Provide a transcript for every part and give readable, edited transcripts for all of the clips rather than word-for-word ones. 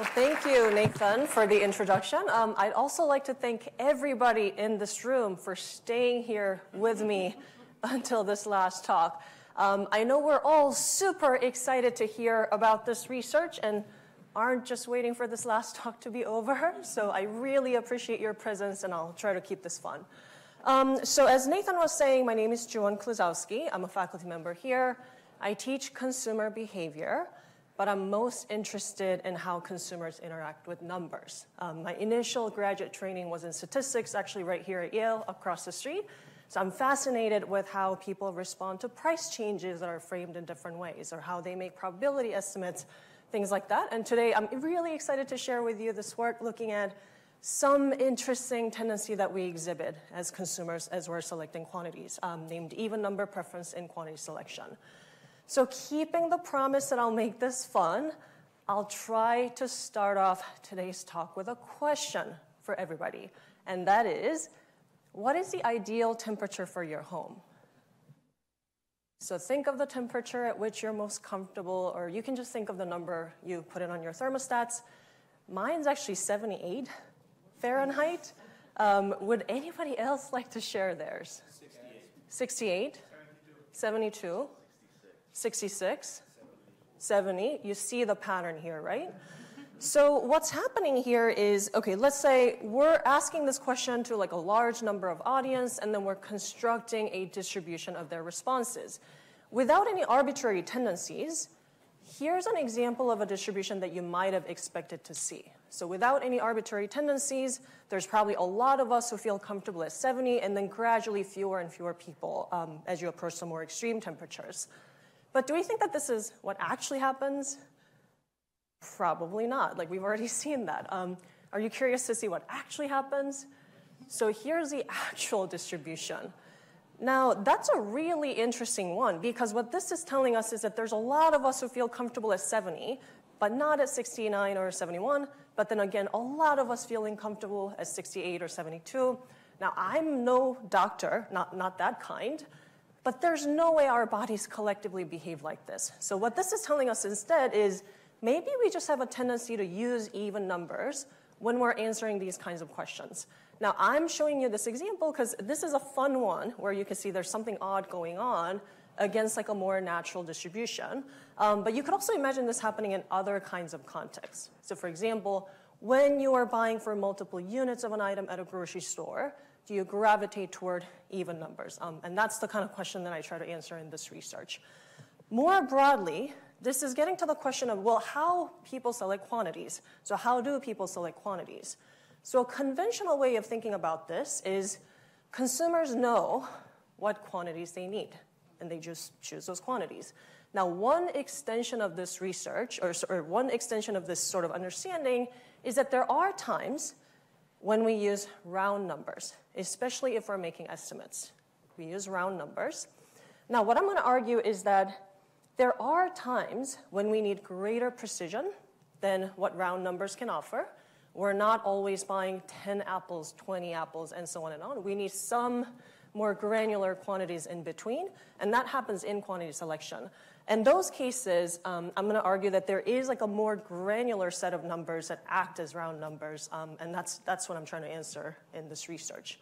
Well, thank you, Nathan, for the introduction. I'd also like to thank everybody in this room for staying here with me until this last talk. I know we're all super excited to hear about this research and aren't just waiting for this last talk to be over. So I really appreciate your presence, and I'll try to keep this fun. So as Nathan was saying, my name is Joowon Klusowski. I'm a faculty member here. I teach consumer behavior, but I'm most interested in how consumers interact with numbers. My initial graduate training was in statistics, actually right here at Yale, across the street. So I'm fascinated with how people respond to price changes that are framed in different ways, or how they make probability estimates, things like that. And today I'm really excited to share with you this work looking at some interesting tendency that we exhibit as consumers as we're selecting quantities, named even number preference in quantity selection. So keeping the promise that I'll make this fun, I'll try to start off today's talk with a question for everybody. And that is, what is the ideal temperature for your home? So think of the temperature at which you're most comfortable, or you can just think of the number you put in on your thermostats. Mine's actually 78 Fahrenheit. Would anybody else like to share theirs? 68? 72? 66? 70? You see the pattern here, right? So what's happening here is, okay, let's say we're asking this question to like a large number of audience, and then we're constructing a distribution of their responses. Without any arbitrary tendencies, here's an example of a distribution that you might have expected to see. So without any arbitrary tendencies, there's probably a lot of us who feel comfortable at 70, and then gradually fewer and fewer people as you approach some more extreme temperatures. But do we think that this is what actually happens? Probably not. Like, we've already seen that. Are you curious to see what actually happens? So here's the actual distribution. Now, that's a really interesting one, because what this is telling us is that there's a lot of us who feel comfortable at 70, but not at 69 or 71, but then again, a lot of us feeling comfortable at 68 or 72. Now, I'm no doctor, not that kind, but there's no way our bodies collectively behave like this. So what this is telling us instead is maybe we just have a tendency to use even numbers when we're answering these kinds of questions. Now, I'm showing you this example because this is a fun one where you can see there's something odd going on against like a more natural distribution. But you could also imagine this happening in other kinds of contexts. So for example, when you are buying for multiple units of an item at a grocery store, do you gravitate toward even numbers? And that's the kind of question that I try to answer in this research. More broadly, this is getting to the question of, well, how people select quantities. So how do people select quantities? So a conventional way of thinking about this is consumers know what quantities they need, and they just choose those quantities. Now, one extension of this research, or one extension of this sort of understanding, is that there are times when we use round numbers, especially if we're making estimates. We use round numbers. Now, what I'm going to argue is that there are times when we need greater precision than what round numbers can offer. We're not always buying 10 apples, 20 apples, and so on and on. We need some more granular quantities in between, and that happens in quantity selection. In those cases, I'm going to argue that there is like a more granular set of numbers that act as round numbers, and that's what I'm trying to answer in this research.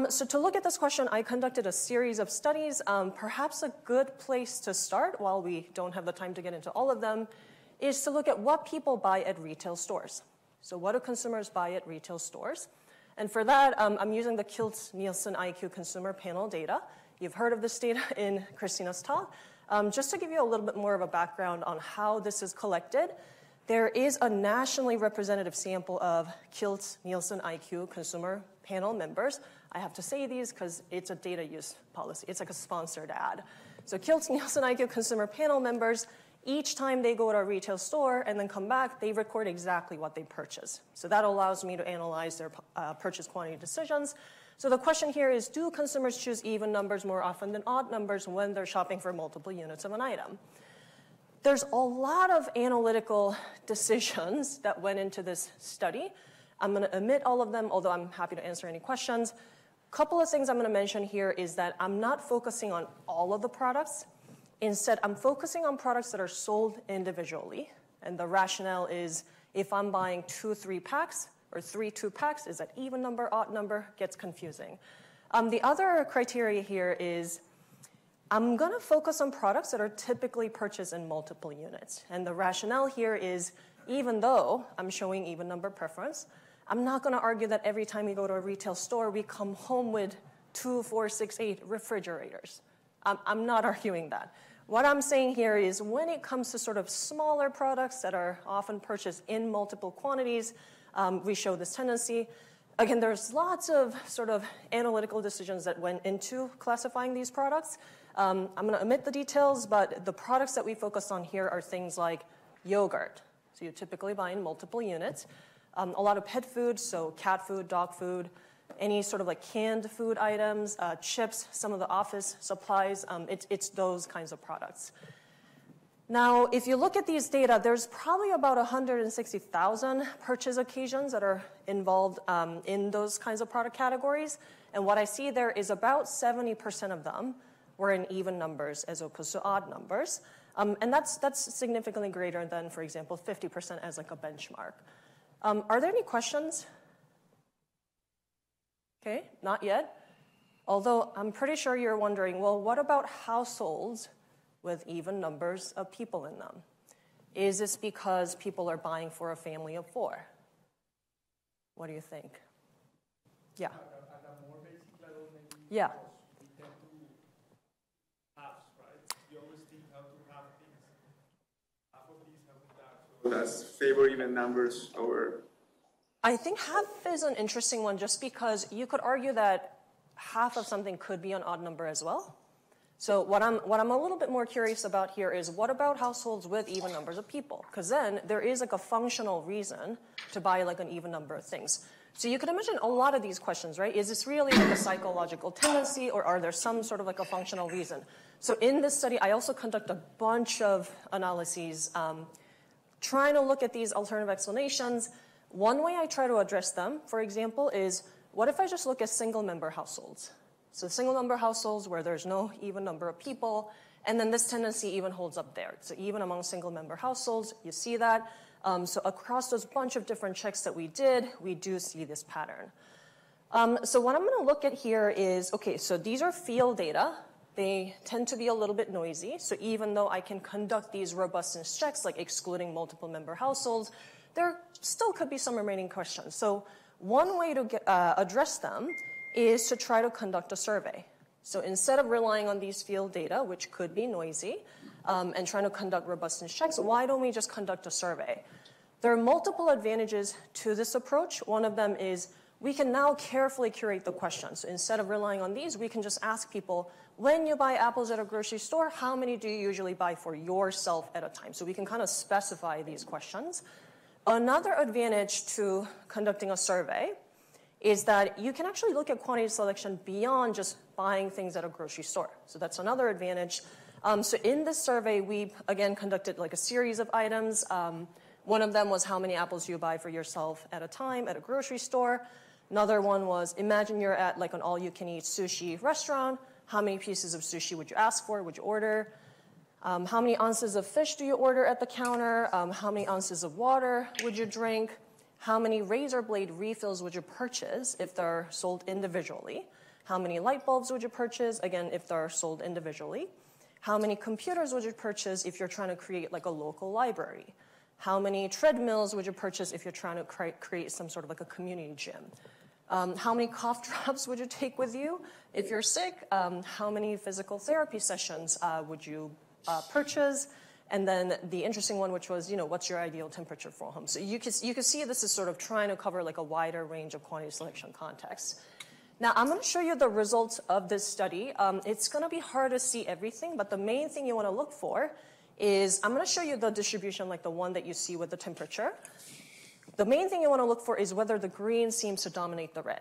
So to look at this question, I conducted a series of studies. Perhaps a good place to start, while we don't have the time to get into all of them, is to look at what people buy at retail stores. So what do consumers buy at retail stores? And for that, I'm using the Kiltz-Nielsen IQ consumer panel data. You've heard of this data in Christina's talk. Just to give you a little bit more of a background on how this is collected, there is a nationally representative sample of Kiltz-Nielsen IQ consumer panel members. I have to say these because it's a data use policy. It's like a sponsored ad. So Kiltz-Nielsen IQ consumer panel members, each time they go to a retail store and then come back, they record exactly what they purchase. So that allows me to analyze their purchase quantity decisions. So the question here is, do consumers choose even numbers more often than odd numbers when they're shopping for multiple units of an item? There's a lot of analytical decisions that went into this study. I'm going to omit all of them, although I'm happy to answer any questions. A couple of things I'm going to mention here is that I'm not focusing on all of the products. Instead, I'm focusing on products that are sold individually. And the rationale is, If I'm buying 2 3-packs or 3 2-packs, is that even number, odd number? Gets confusing. The other criteria here is I'm going to focus on products that are typically purchased in multiple units. And the rationale here is even though I'm showing even number preference, I'm not going to argue that every time we go to a retail store, we come home with 2, 4, 6, 8 refrigerators. I'm not arguing that. What I'm saying here is when it comes to sort of smaller products that are often purchased in multiple quantities, we show this tendency. Again, there's lots of sort of analytical decisions that went into classifying these products. I'm going to omit the details, but the products that we focus on here are things like yogurt. So you typically buy in multiple units. A lot of pet food, so cat food, dog food, any sort of like canned food items, chips, some of the office supplies. It's those kinds of products. Now, if you look at these data, there's probably about 160,000 purchase occasions that are involved in those kinds of product categories. And what I see there is about 70% of them were in even numbers as opposed to odd numbers. And that's significantly greater than, for example, 50% as like a benchmark. Are there any questions? Okay, not yet. Although I'm pretty sure you're wondering, well, what about households with even numbers of people in them? Is this because people are buying for a family of 4? What do you think? Yeah. At a more basic level, maybe. Yeah. We tend to halves, right? You always think how to have things. Half of these, half of that. So that's favor even numbers over. I think half is an interesting one just because you could argue that half of something could be an odd number as well. So what I'm a little bit more curious about here is what about households with even numbers of people? Because then there is like a functional reason to buy like an even number of things. So you can imagine a lot of these questions, right? Is this really like a psychological tendency or are there some sort of like a functional reason? So in this study, I also conduct a bunch of analyses trying to look at these alternative explanations. One way I try to address them, for example, is what if I just look at single-member households? So single-member households where there's no even number of people, and then this tendency even holds up there. So even among single-member households, you see that. So across those bunch of different checks that we did, we do see this pattern. So what I'm going to look at here is, okay, so these are field data. They tend to be a little bit noisy. So even though I can conduct these robustness checks, like excluding multiple-member households, there still could be some remaining questions. So one way to address them is to try to conduct a survey. So instead of relying on these field data, which could be noisy, and trying to conduct robustness checks, why don't we just conduct a survey? There are multiple advantages to this approach. One of them is we can now carefully curate the questions. So instead of relying on these, we can just ask people, when you buy apples at a grocery store, how many do you usually buy for yourself at a time? So we can kind of specify these questions. Another advantage to conducting a survey is that you can actually look at quantity selection beyond just buying things at a grocery store. So that's another advantage. So in this survey, we, again, conducted like a series of items. One of them was how many apples you buy for yourself at a time at a grocery store. Another one was imagine you're at like an all-you-can-eat sushi restaurant. How many pieces of sushi would you ask for? Would you order? How many ounces of fish do you order at the counter? How many ounces of water would you drink? How many razor blade refills would you purchase if they're sold individually? How many light bulbs would you purchase, again, if they're sold individually? How many computers would you purchase if you're trying to create like a local library? How many treadmills would you purchase if you're trying to create some sort of like a community gym? How many cough drops would you take with you if you're sick? How many physical therapy sessions would you purchase? And then the interesting one, which was, what's your ideal temperature for home? So you can see this is sort of trying to cover like a wider range of quantity selection contexts. Now, I'm going to show you the results of this study. It's going to be hard to see everything, but the main thing you want to look for is I'm going to show you the distribution like the one that you see with the temperature. The main thing you want to look for is whether the green seems to dominate the red.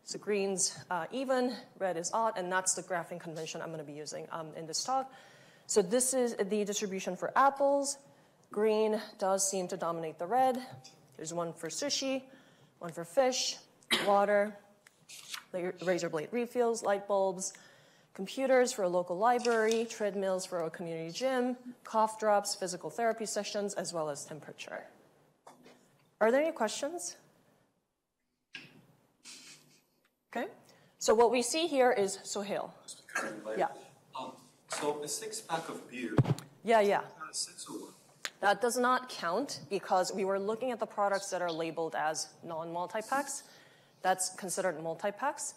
So green's even, red is odd, and that's the graphing convention I'm going to be using in this talk. So this is the distribution for apples. Green does seem to dominate the red. There's one for sushi, one for fish, water, razor blade refills, light bulbs, computers for a local library, treadmills for a community gym, cough drops, physical therapy sessions, as well as temperature. Are there any questions? Okay. So what we see here is Sohail. Yeah. So a six-pack of beer. Yeah. Six or one? That does not count because we were looking at the products that are labeled as non-multi-packs. That's considered multi-packs.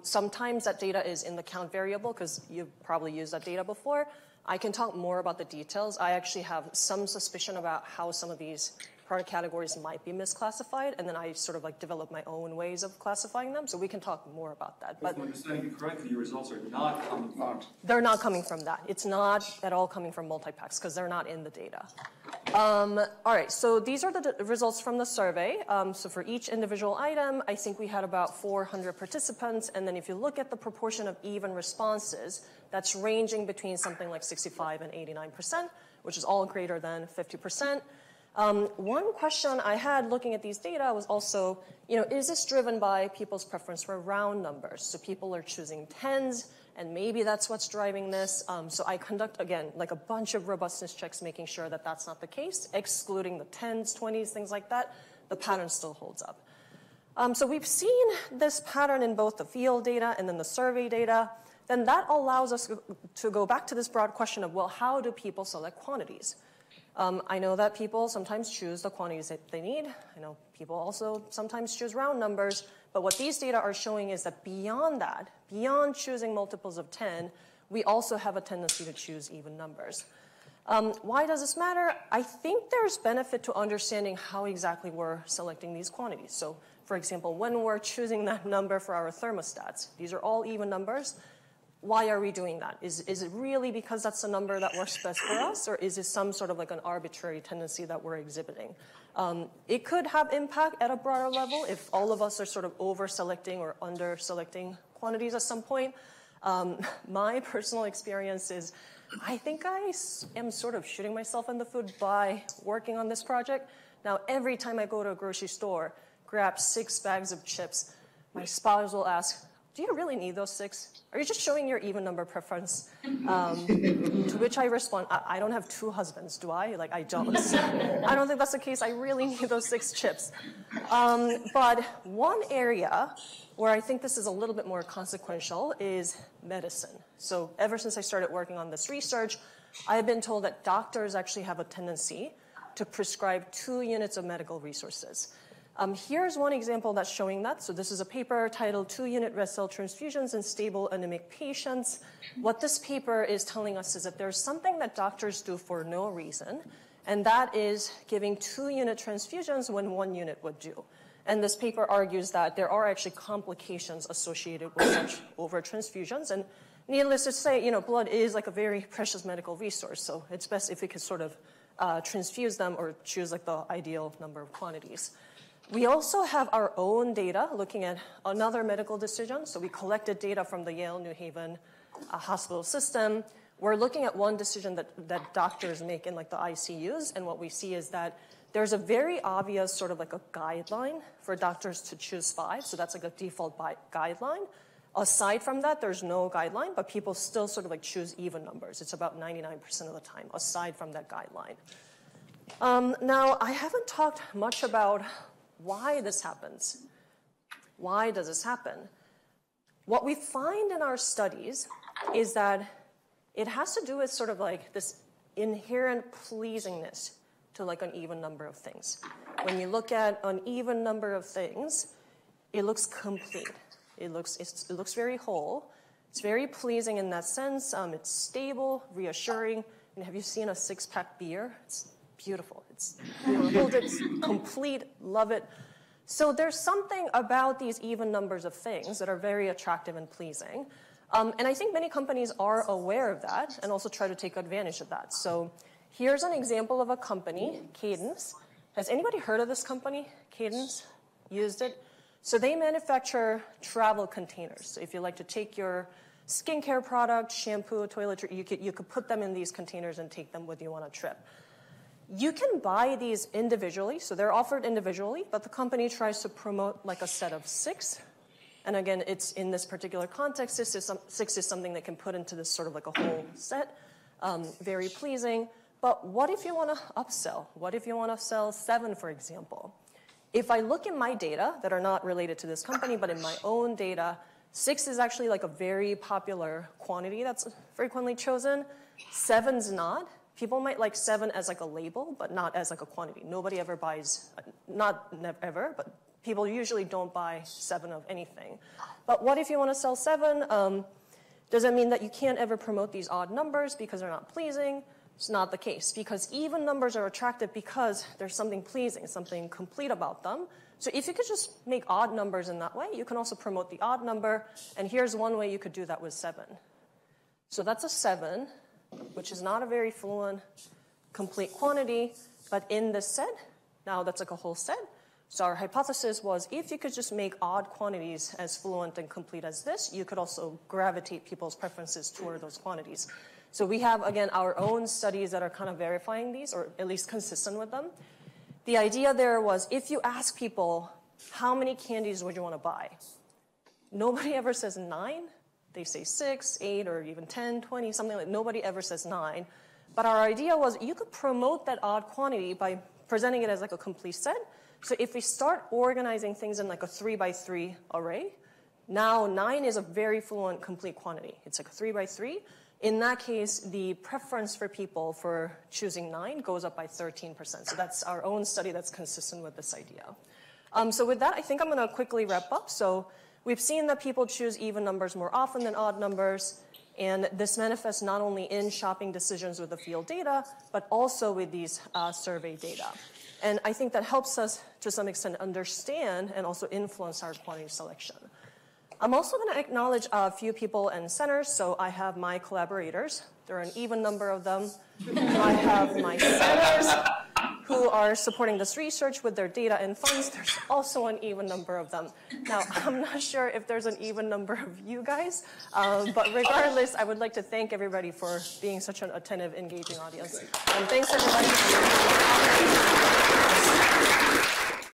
Sometimes that data is in the count variable because you've probably used that data before. I can talk more about the details. I actually have some suspicion about how some of these product categories might be misclassified, and then I sort of like develop my own ways of classifying them, so we can talk more about that. But if I'm understanding you correctly, your results are not coming from... They're not coming from that. It's not at all coming from multi-packs because they're not in the data. All right, so these are the results from the survey. So for each individual item, I think we had about 400 participants, and then if you look at the proportion of even responses, that's ranging between something like 65 and 89%, which is all greater than 50%. One question I had looking at these data was also, is this driven by people's preference for round numbers? So people are choosing tens, and maybe that's what's driving this. So I conduct, again, like a bunch of robustness checks, making sure that that's not the case, excluding the 10s, 20s, things like that. The pattern still holds up. So we've seen this pattern in both the field data and then the survey data. Then that allows us to go back to this broad question of, well, how do people select quantities? I know that people sometimes choose the quantities that they need. I know people also sometimes choose round numbers. But what these data are showing is that beyond that, beyond choosing multiples of 10, we also have a tendency to choose even numbers. Why does this matter? I think there's benefit to understanding how exactly we're selecting these quantities. So, for example, when we're choosing that number for our thermostats, these are all even numbers. Why are we doing that? Is it really because that's the number that works best for us, or is it some sort of like an arbitrary tendency that we're exhibiting? It could have impact at a broader level if all of us are sort of over-selecting or under-selecting quantities at some point. My personal experience is I think I am sort of shooting myself in the foot by working on this project. Now, every time I go to a grocery store, grab 6 bags of chips, my spouse will ask, do you really need those 6? Are you just showing your even number preference? To which I respond, I don't have 2 husbands, do I? Like, I don't. I don't think that's the case. I really need those 6 chips. But one area where I think this is a little bit more consequential is medicine. So ever since I started working on this research, I've been told that doctors actually have a tendency to prescribe 2 units of medical resources. Here's one example that's showing that. So this is a paper titled 2-unit red cell transfusions in stable anemic patients. What this paper is telling us is that there's something that doctors do for no reason, and that is giving 2-unit transfusions when 1 unit would do. And this paper argues that there are actually complications associated with such over-transfusions. And needless to say, blood is like a very precious medical resource, so it's best if we could sort of transfuse them or choose like the ideal number of quantities. We also have our own data looking at another medical decision. So we collected data from the Yale New Haven hospital system. We're looking at one decision that doctors make in like the ICUs. And what we see is that there's a very obvious sort of like a guideline for doctors to choose 5. So that's like a default guideline. Aside from that, there's no guideline, but people still sort of like choose even numbers. It's about 99% of the time, aside from that guideline. Now, I haven't talked much about why this happens. Why does this happen? What we find in our studies is that it has to do with sort of like this inherent pleasingness to like an even number of things. When you look at an even number of things, it looks complete. It looks very whole. It's very pleasing in that sense. It's stable, reassuring. And have you seen a 6-pack beer? It's beautiful. Hold it, it's complete, love it. So there's something about these even numbers of things that are very attractive and pleasing. And I think many companies are aware of that and also try to take advantage of that. So here's an example of a company, Cadence. Has anybody heard of this company, Cadence? Used it? So they manufacture travel containers. So if you like to take your skincare product, shampoo, toiletry, you could put them in these containers and take them with you on a trip. You can buy these individually, so they're offered individually, but the company tries to promote like a set of 6. And again, it's in this particular context, 6 is something that can put into this sort of like a whole set. Very pleasing. But what if you want to upsell? What if you want to sell 7, for example? If I look in my data that are not related to this company, but in my own data, 6 is actually like a very popular quantity that's frequently chosen. 7's not. People might like 7 as like a label, but not as like a quantity. Nobody ever buys, not ever, but people usually don't buy 7 of anything. But what if you want to sell 7? Does it mean that you can't ever promote these odd numbers because they're not pleasing? It's not the case, because even numbers are attractive because there's something pleasing, something complete about them. So if you could just make odd numbers in that way, you can also promote the odd number. And here's one way you could do that with 7. So that's a 7, which is not a very fluent, complete quantity. But in this set, now that's like a whole set. So our hypothesis was if you could just make odd quantities as fluent and complete as this, you could also gravitate people's preferences toward those quantities. So we have, again, our own studies that are kind of verifying these, or at least consistent with them. The idea there was if you ask people, how many candies would you want to buy? Nobody ever says 9. They say 6, 8, or even 10, 20, something like that. Nobody ever says 9. But our idea was you could promote that odd quantity by presenting it as like a complete set. So if we start organizing things in like a 3x3 array, now 9 is a very fluent complete quantity. It's like a 3x3. In that case, the preference for people for choosing 9 goes up by 13%. So that's our own study that's consistent with this idea. So with that, I think I'm going to quickly wrap up. So we've seen that people choose even numbers more often than odd numbers. And this manifests not only in shopping decisions with the field data, but also with these survey data. And I think that helps us, to some extent, understand and also influence our quantity selection. I'm also going to acknowledge a few people and centers. So I have my collaborators. There are an even number of them. I have my centers who are supporting this research with their data and funds. There's also an even number of them. Now, I'm not sure if there's an even number of you guys, but regardless, I would like to thank everybody for being such an attentive, engaging audience. And thanks, everybody.